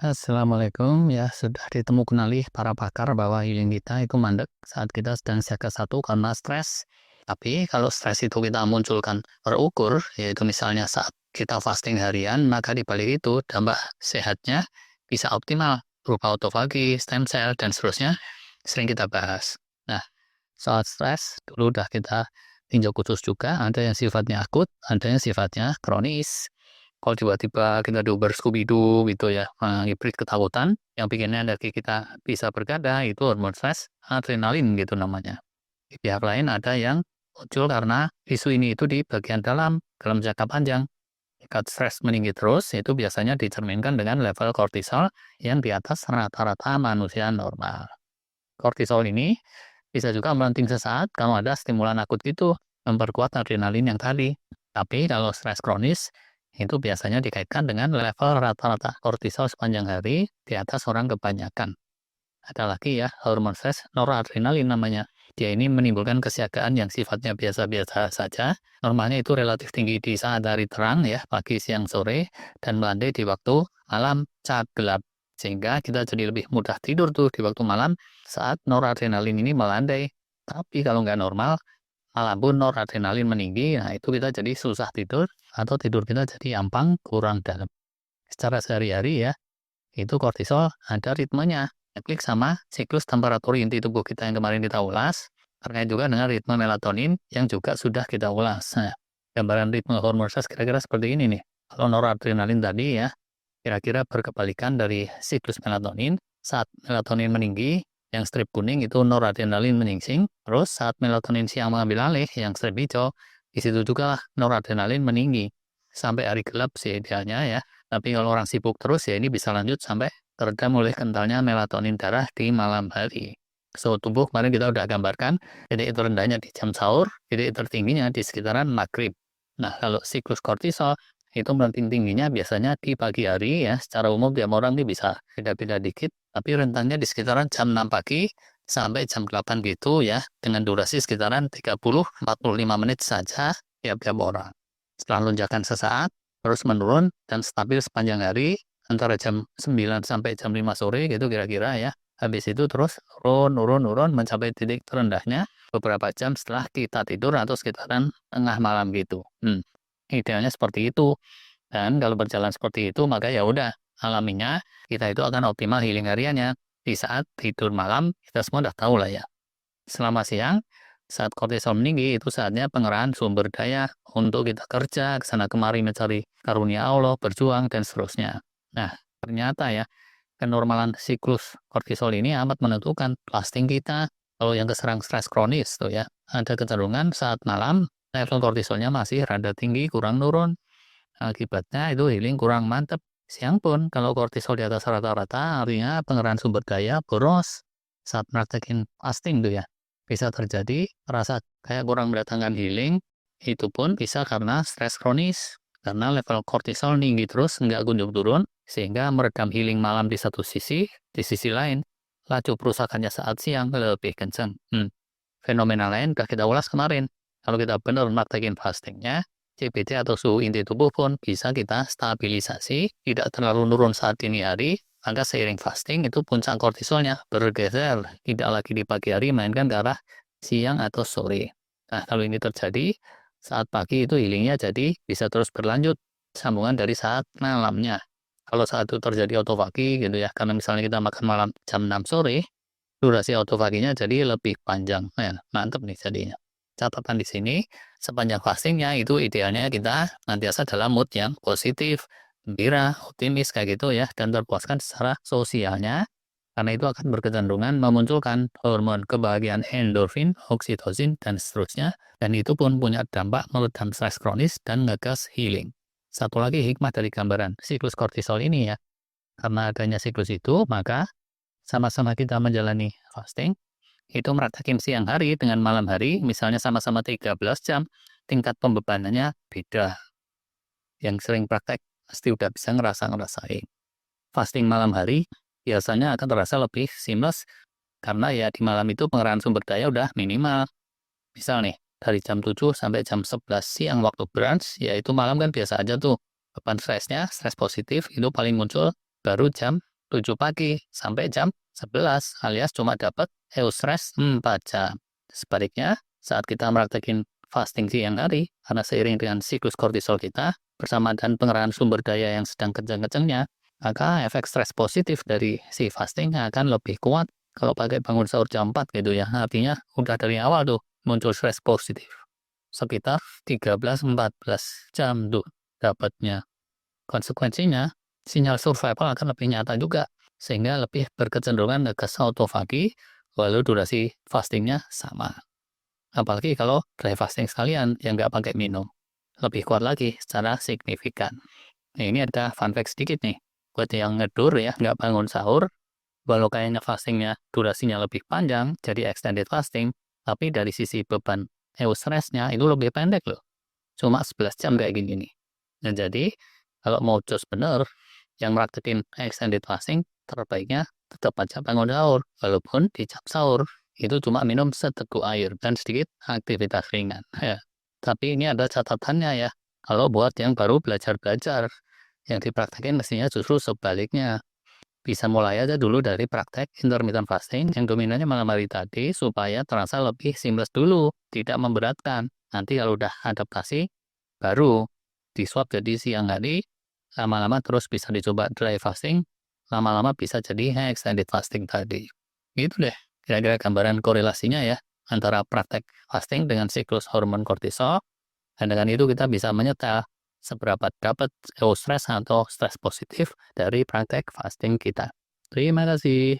Assalamualaikum, ya sudah ditemu kenali para pakar bahwa healing kita itu mandek saat kita sedang siaga satu karena stres. Tapi kalau stres itu kita munculkan terukur, yaitu misalnya saat kita fasting harian, maka di balik itu dampak sehatnya bisa optimal berupa autofagi, stem cell, dan seterusnya sering kita bahas. Nah, saat stres dulu udah kita tinjau khusus juga, ada yang sifatnya akut, ada yang sifatnya kronis. Kalau tiba-tiba kita diuber Scooby-Doo gitu ya, hibrid ketakutan, yang bikin energi kita bisa berganda, itu hormon stres, adrenalin gitu namanya. Di pihak lain ada yang muncul karena isu ini itu di bagian dalam jangka panjang. Jika stres meninggi terus, itu biasanya dicerminkan dengan level kortisol yang di atas rata-rata manusia normal. Kortisol ini bisa juga melenting sesaat kalau ada stimulan akut gitu, memperkuat adrenalin yang tadi. Tapi kalau stres kronis, itu biasanya dikaitkan dengan level rata-rata kortisol sepanjang hari di atas orang kebanyakan. Ada lagi ya, hormon stres noradrenalin namanya. Dia ini menimbulkan kesiagaan yang sifatnya biasa-biasa saja. Normalnya itu relatif tinggi di saat hari terang ya, pagi, siang, sore, dan melandai di waktu malam saat gelap. Sehingga kita jadi lebih mudah tidur tuh di waktu malam saat noradrenalin ini melandai. Tapi kalau nggak normal, malam pun noradrenalin meninggi, nah itu kita jadi susah tidur atau tidur kita jadi ampang, kurang dalam. Secara sehari-hari ya, itu kortisol ada ritmenya. Klik sama siklus temperatur inti tubuh kita yang kemarin kita ulas, terkait juga dengan ritme melatonin yang juga sudah kita ulas. Nah, gambaran ritme hormon stres kira-kira seperti ini nih. Kalau noradrenalin tadi ya, kira-kira berkebalikan dari siklus melatonin. Saat melatonin meninggi, yang strip kuning itu noradrenalin menyingsing. Terus saat melatonin siang mengambil alih, yang strip hijau, di situ juga lah noradrenalin meninggi. Sampai hari gelap sih idealnya ya. Tapi kalau orang sibuk terus ya ini bisa lanjut sampai teredam oleh kentalnya melatonin darah di malam hari. Suhu tubuh kemarin kita udah gambarkan, titik terendahnya di jam sahur, titik tertingginya di sekitaran maghrib. Nah, kalau siklus kortisol itu melenting tingginya biasanya di pagi hari ya, secara umum tiap orang ini bisa beda-beda dikit, tapi rentannya di sekitaran jam 6 pagi sampai jam 8 gitu ya, dengan durasi sekitaran 30-45 menit saja tiap-tiap orang. Setelah lonjakan sesaat, terus menurun dan stabil sepanjang hari, antara jam 9 sampai jam 5 sore gitu kira-kira ya. Habis itu terus turun mencapai titik terendahnya beberapa jam setelah kita tidur atau sekitaran tengah malam gitu. Idealnya seperti itu. Dan kalau berjalan seperti itu maka ya udah alaminya kita itu akan optimal healing hariannya. Di saat tidur malam kita semua udah tahu lah ya. Selama siang, saat kortisol meninggi itu saatnya pengerahan sumber daya untuk kita kerja, ke sana kemari mencari karunia Allah, berjuang, dan seterusnya. Nah, ternyata ya, kenormalan siklus kortisol ini amat menentukan fasting kita. Kalau yang keserang stres kronis tuh ya, ada kecenderungan saat malam level kortisolnya masih rada tinggi, kurang nurun. Akibatnya itu healing kurang mantep. Siang pun kalau kortisol di atas rata-rata artinya pengerahan sumber daya boros saat praktekin fasting tuh ya. Bisa terjadi rasa kayak kurang mendatangkan healing, itu pun bisa karena stres kronis. Karena level kortisol tinggi terus nggak kunjung turun, sehingga meredam healing malam di satu sisi, di sisi lain, laju perusakannya saat siang lebih kenceng. Fenomena lain udah kita ulas kemarin. Kalau kita benar praktekin fastingnya, CBT atau suhu inti tubuh pun bisa kita stabilisasi, tidak terlalu nurun saat dini hari, maka seiring fasting itu puncak kortisolnya bergeser, tidak lagi di pagi hari, melainkan ke arah siang atau sore. Nah, kalau ini terjadi, saat pagi itu healingnya jadi bisa terus berlanjut, sambungan dari saat malamnya. Kalau saat itu terjadi autofagi gitu ya, karena misalnya kita makan malam jam 6 sore, durasi autofaginya jadi lebih panjang. Nah, mantep nih jadinya. Catatan di sini, sepanjang fastingnya itu idealnya kita nantiasa dalam mood yang positif, gembira, optimis kayak gitu ya, dan terpuaskan secara sosialnya, karena itu akan berkecenderungan memunculkan hormon kebahagiaan endorfin, oksitosin, dan seterusnya, dan itu pun punya dampak meredam stres kronis dan ngegas healing. Satu lagi hikmah dari gambaran siklus kortisol ini ya, karena adanya siklus itu, maka sama-sama kita menjalani fasting, itu meratakin siang hari dengan malam hari, misalnya sama-sama 13 jam, tingkat pembebanannya beda. Yang sering praktek pasti udah bisa ngerasain. Fasting malam hari biasanya akan terasa lebih seamless karena ya di malam itu pengerahan sumber daya udah minimal. Misal nih, dari jam 7 sampai jam 11 siang waktu brunch, ya itu malam kan biasa aja tuh. Beban stresnya, stres positif itu paling muncul baru jam 7 pagi sampai jam 11 alias cuma dapat eustress 4 jam. Sebaliknya, saat kita praktekin fasting siang hari, karena seiring dengan siklus kortisol kita, bersama dan pengerahan sumber daya yang sedang kencang-kencangnya, maka efek stres positif dari si fasting akan lebih kuat kalau pakai bangun sahur jam 4 gitu ya. Artinya udah dari awal tuh muncul stres positif. Sekitar 13-14 jam tuh dapatnya. Konsekuensinya, sinyal survival akan lebih nyata juga, sehingga lebih berkecenderungan ke autofagi, walau durasi fastingnya sama. Apalagi kalau dry fasting sekalian yang nggak pakai minum. Lebih kuat lagi secara signifikan. Nah, ini ada fun fact sedikit nih. Buat yang ngedur ya, nggak bangun sahur, walau kayaknya fastingnya durasinya lebih panjang, jadi extended fasting, tapi dari sisi beban eustressnya itu lebih pendek loh. Cuma 11 jam kayak gini nih. Nah, jadi kalau mau jos bener, yang praktekin extended fasting, terbaiknya tetap aja bangun sahur. Walaupun di jam sahur, itu cuma minum seteguk air dan sedikit aktivitas ringan. Ya. Tapi ini ada catatannya ya. Kalau buat yang baru belajar-belajar, yang dipraktekin mestinya justru sebaliknya. Bisa mulai aja dulu dari praktek intermittent fasting yang dominannya malam hari tadi supaya terasa lebih seamless dulu, tidak memberatkan. Nanti kalau udah adaptasi, baru di-swap jadi siang hari, lama-lama terus bisa dicoba dry fasting, lama-lama bisa jadi extended fasting tadi. Gitu deh, kira-kira gambaran korelasinya ya, antara praktek fasting dengan siklus hormon kortisol, dan dengan itu kita bisa menyetel seberapa dapat eustress atau stres positif dari praktek fasting kita. Terima kasih.